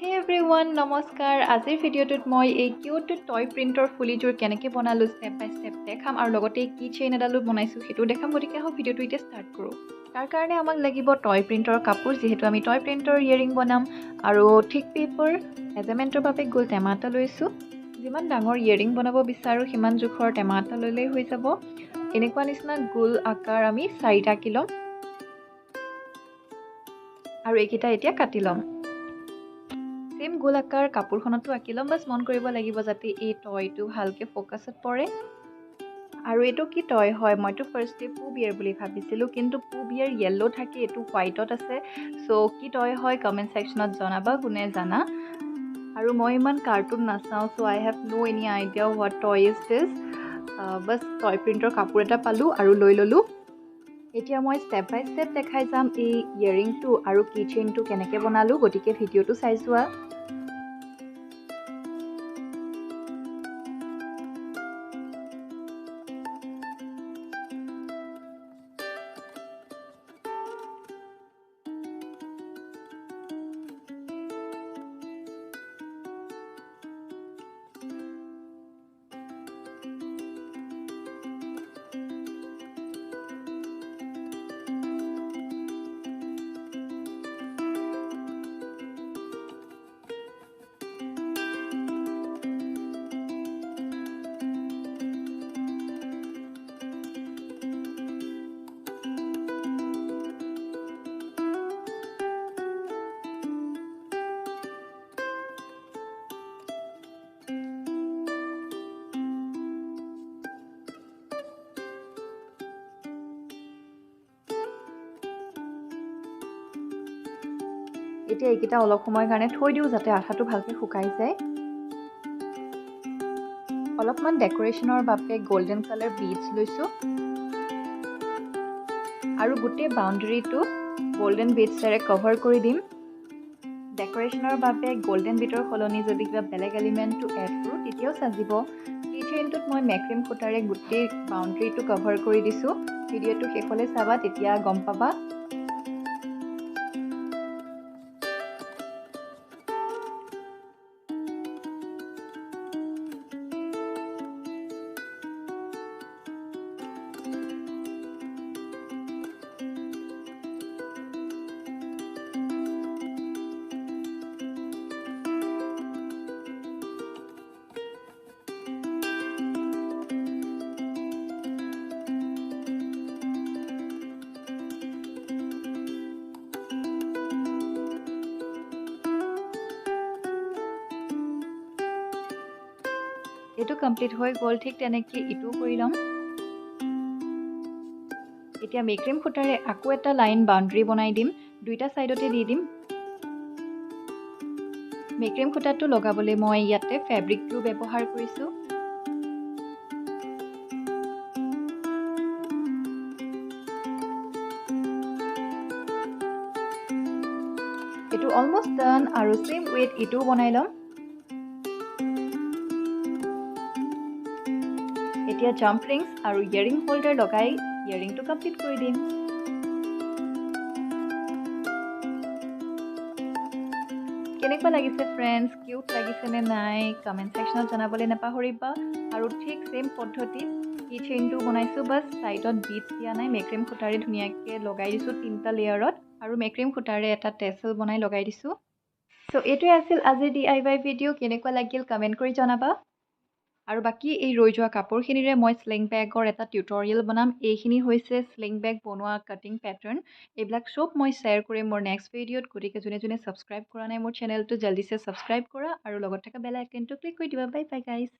Hey everyone, নমস্কাৰ। আজিৰ ভিডিঅ'টোত মই এই কিউট টয় প্ৰিণ্টৰ ফুলিযোৰ কেনেকৈ বনালোঁ ষ্টেপ বাই ষ্টেপ দেখাম আৰু লগতে কি চেইন এডালো বনাইছোঁ সেইটো দেখাম। গতিকে আহক ভিডিঅ'টো এতিয়া ষ্টাৰ্ট কৰোঁ। তাৰ কাৰণে আমাক লাগিব টয় প্ৰিণ্টৰ কাপোৰ, যিহেতু আমি টয় প্ৰিণ্টৰ ইয়েৰিং বনাম, আৰু থিক পেপাৰ, মেজাৰমেণ্টৰ বাবে গোল টেমা এটা লৈছোঁ। যিমান ডাঙৰ ইয়েৰিং বনাব বিচাৰোঁ সিমান জোখৰ টেমা এটা ল'লেই হৈ যাব। এনেকুৱা নিচিনা গোল আকাৰ আমি 4টা আঁকি ল'ম আৰু এইকেইটা এতিয়া কাটি ল'ম। সেম গোল আকাৰ কাপোৰখনতো আঁকি ল'ম। বাছ মন কৰিব লাগিব যাতে এই টয়টো ভালকৈ ফ'কাছত পৰে। আৰু এইটো কি টয় হয়, মইতো ফাৰ্ষ্টে পুব ইয়েৰ বুলি ভাবিছিলোঁ, কিন্তু পুব ইয়েৰ য়েল্ল' থাকে, এইটো হোৱাইটত আছে। চ' কি টয় হয় কমেণ্ট ছেকশ্যনত জনাবা কোনে জানা। আৰু মই ইমান কাৰ্টুন নাচাওঁ, so' I have no' any idea what toy is this. বাছ টয় প্ৰিণ্টৰ কাপোৰ এটা পালোঁ আৰু লৈ ল'লোঁ। এতিয়া মই ষ্টেপ বাই ষ্টেপ দেখাই যাম এই ইয়েৰিংটো আৰু কি চেইনটো কেনেকৈ বনালোঁ। গতিকে ভিডিঅ'টো চাই যোৱা। এতিয়া এইকেইটা অলপ সময়ৰ কাৰণে থৈ দিওঁ যাতে আঠাটো ভালকৈ শুকাই যায়। অলপমান ডেক'ৰেশ্যনৰ বাবে গল্ডেন কালাৰ বিডছ লৈছোঁ আৰু গোটেই বাউণ্ডেৰীটো গল্ডেন বিডছেৰে কভাৰ কৰি দিম। ডেক'ৰেশ্যনৰ বাবে গল্ডেন বিডৰ সলনি যদি কিবা বেলেগ এলিমেণ্টটো এড কৰোঁ তেতিয়াও চাজিব। কি চেইনটোত মই মেক্ৰিম সূতাৰে গোটেই বাউণ্ডেৰীটো কভাৰ কৰি দিছোঁ। ভিডিঅ'টো শেষলৈ চাবা, তেতিয়া গম পাবা। এইটো কমপ্লিট হৈ গ'ল। ঠিক তেনেকৈ ইটো কৰি ল'ম। এতিয়া মেক্ৰিম সূতাৰে আকৌ এটা লাইন বাউণ্ডেৰী বনাই দিম, দুইটা ছাইডতে দি দিম। মেক্ৰিম সূতাটো লগাবলৈ মই ইয়াতে ফেব্ৰিক গ্লু ব্যৱহাৰ কৰিছোঁ। এইটো অলমষ্ট ডান আৰু ছেম ৱেত ইটোও বনাই ল'ম। এতিয়া জাম্প ৰিংছ আৰু ইয়েৰিং হোল্ডাৰ লগাই ইয়েৰিংটো কমপ্লিট কৰি দিম। কেনেকুৱা লাগিছে ফ্ৰেণ্ডছ, কিউট লাগিছেনে নাই কমেণ্ট ছেকশ্যনত জনাবলৈ নাপাহৰিবা। আৰু ঠিক ছেম পদ্ধতিত কি চেইনটো বনাইছোঁ, বাছ ছাইডত বিটছ দিয়া নাই, মেক্ৰিম সূতাৰে ধুনীয়াকৈ লগাই দিছোঁ 3টা লেয়াৰত, আৰু মেক্ৰিম সূতাৰে এটা টেচেল বনাই লগাই দিছোঁ। চ' এইটোৱে আছিল আজিৰ DIY ভিডিঅ'। কেনেকুৱা লাগিল কমেণ্ট কৰি জনাবা। আৰু বাকী এই ৰৈ যোৱা কাপোৰখিনিৰে মই স্লিং বেগৰ এটা টিউটৰিয়েল বনাম। এইখিনি হৈছে স্লিং বেগ বনোৱা কাটিং পেটাৰ্ণ। এইবিলাক চব মই শ্বেয়াৰ কৰিম মোৰ নেক্সট ভিডিঅ'ত। গতিকে যোনে যোনে ছাবস্ক্ৰাইব কৰা নাই মোৰ চেনেলটো জল্দিছে ছাবস্ক্ৰাইব কৰা আৰু লগত থকা বেল আইকনটো ক্লিক কৰি দিবা। Bye bye guys.